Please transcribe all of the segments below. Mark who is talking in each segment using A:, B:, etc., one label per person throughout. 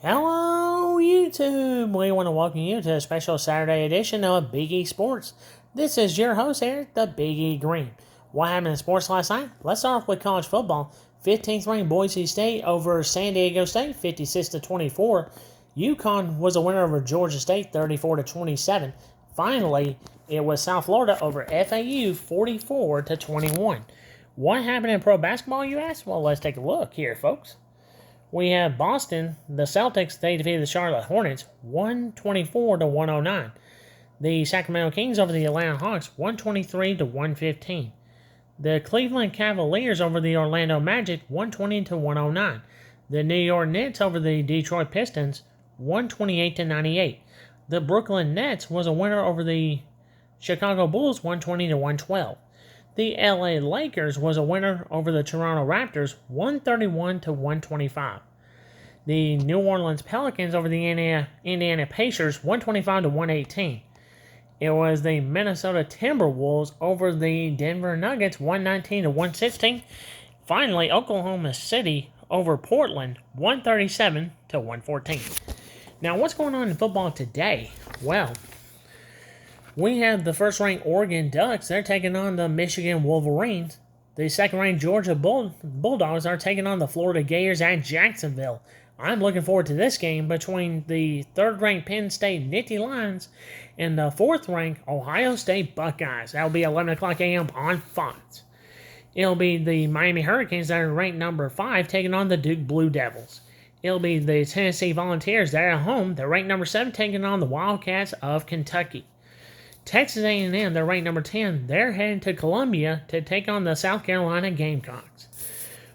A: Hello, YouTube! We want to welcome you to a special Saturday edition of Big E Sports. This is your host here, the Big E Green. What happened in sports last night? Let's start off with college football. 15th ranked Boise State over San Diego State, 56-24. UConn was a winner over Georgia State, 34-27. Finally, it was South Florida over FAU, 44-21. What happened in pro basketball, you ask? Well, let's take a look here, folks. We have Boston, the Celtics, they defeated the Charlotte Hornets 124-109. The Sacramento Kings over the Atlanta Hawks 123-115. The Cleveland Cavaliers over the Orlando Magic 120-109. The New York Knicks over the Detroit Pistons 128-98. The Brooklyn Nets was a winner over the Chicago Bulls 120-112. The LA Lakers was a winner over the Toronto Raptors 131-125. The New Orleans Pelicans over the Indiana Pacers 125-118. It was the Minnesota Timberwolves over the Denver Nuggets 119-116. Finally, Oklahoma City over Portland 137-114. Now, what's going on in football today? Well, we have the first-ranked Oregon Ducks. They're taking on the Michigan Wolverines. The second-ranked Georgia Bulldogs are taking on the Florida Gators at Jacksonville. I'm looking forward to this game between the third-ranked Penn State Nittany Lions and the fourth-ranked Ohio State Buckeyes. That will be 11 o'clock a.m. on Fox. It'll be the Miami Hurricanes that are ranked number 5 taking on the Duke Blue Devils. It'll be the Tennessee Volunteers that are at home. They're ranked number 7 taking on the Wildcats of Kentucky. Texas A&M, they're ranked number 10. They're heading to Columbia to take on the South Carolina Gamecocks.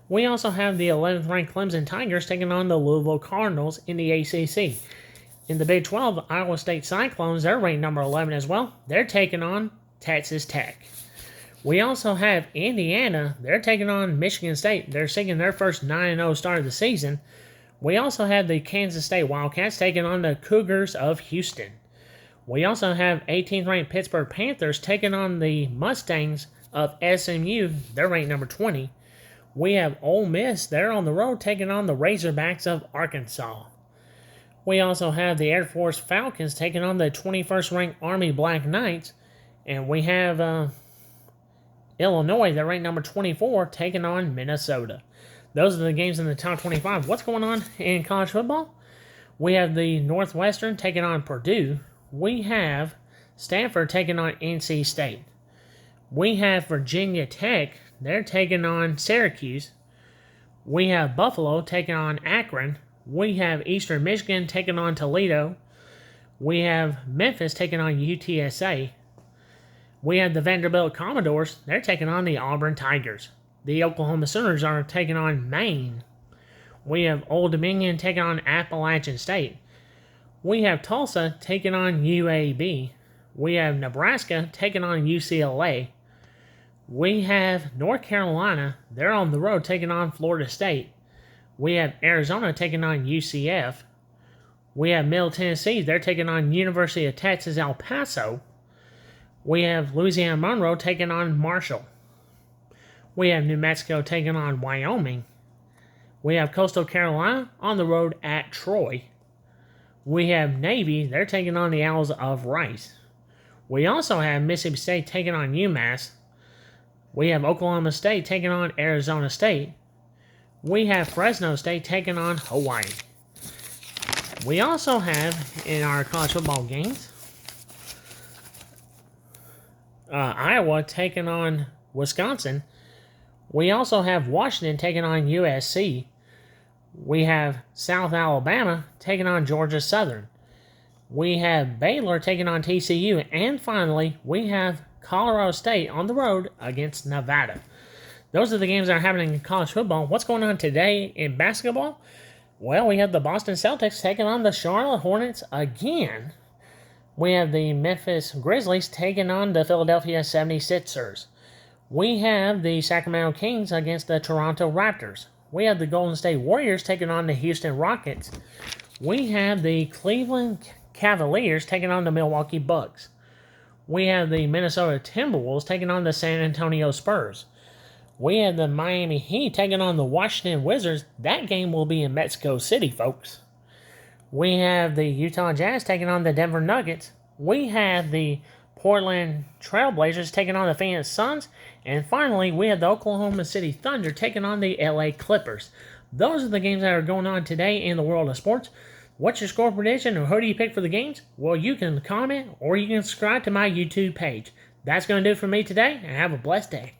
A: We also have the 11th ranked Clemson Tigers taking on the Louisville Cardinals in the ACC. In the Big 12, Iowa State Cyclones, they're ranked number 11 as well. They're taking on Texas Tech. We also have Indiana. They're taking on Michigan State. They're seeking their first 9-0 start of the season. We also have the Kansas State Wildcats taking on the Cougars of Houston. We also have 18th ranked Pittsburgh Panthers taking on the Mustangs of SMU. They're ranked number 20. We have Ole Miss. They're on the road taking on the Razorbacks of Arkansas. We also have the Air Force Falcons taking on the 21st ranked Army Black Knights. And we have Illinois. They're ranked number 24 taking on Minnesota. Those are the games in the top 25. What's going on in college football? We have the Northwestern taking on Purdue. We have Stanford taking on NC State. We have Virginia Tech. They're taking on Syracuse. We have Buffalo taking on Akron. We have Eastern Michigan taking on Toledo. We have Memphis taking on UTSA. We have the Vanderbilt Commodores. They're taking on the Auburn Tigers. The Oklahoma Sooners are taking on Maine. We have Old Dominion taking on Appalachian State. We have Tulsa taking on UAB. We have Nebraska taking on UCLA. We have North Carolina. They're on the road taking on Florida State. We have Arizona taking on UCF. We have Middle Tennessee. They're taking on University of Texas El Paso. We have Louisiana Monroe taking on Marshall. We have New Mexico taking on Wyoming. We have Coastal Carolina on the road at Troy. We have Navy. They're taking on the Owls of Rice. We also have Mississippi State taking on UMass. We have Oklahoma State taking on Arizona State. We have Fresno State taking on Hawaii. We also have, in our college football games, Iowa taking on Wisconsin. We also have Washington taking on USC. We have South Alabama taking on Georgia Southern. We have Baylor taking on TCU. And finally, we have Colorado State on the road against Nevada. Those are the games that are happening in college football. What's going on today in basketball? Well, we have the Boston Celtics taking on the Charlotte Hornets again. We have the Memphis Grizzlies taking on the Philadelphia 76ers. We have the Sacramento Kings against the Toronto Raptors. We have the Golden State Warriors taking on the Houston Rockets. We have the Cleveland Cavaliers taking on the Milwaukee Bucks. We have the Minnesota Timberwolves taking on the San Antonio Spurs. We have the Miami Heat taking on the Washington Wizards. That game will be in Mexico City, folks. We have the Utah Jazz taking on the Denver Nuggets. We have the Portland Trailblazers taking on the Phoenix Suns. And finally, we have the Oklahoma City Thunder taking on the LA Clippers. Those are the games that are going on today in the world of sports. What's your score prediction, or who do you pick for the games? Well, you can comment or you can subscribe to my YouTube page. That's going to do it for me today, and have a blessed day.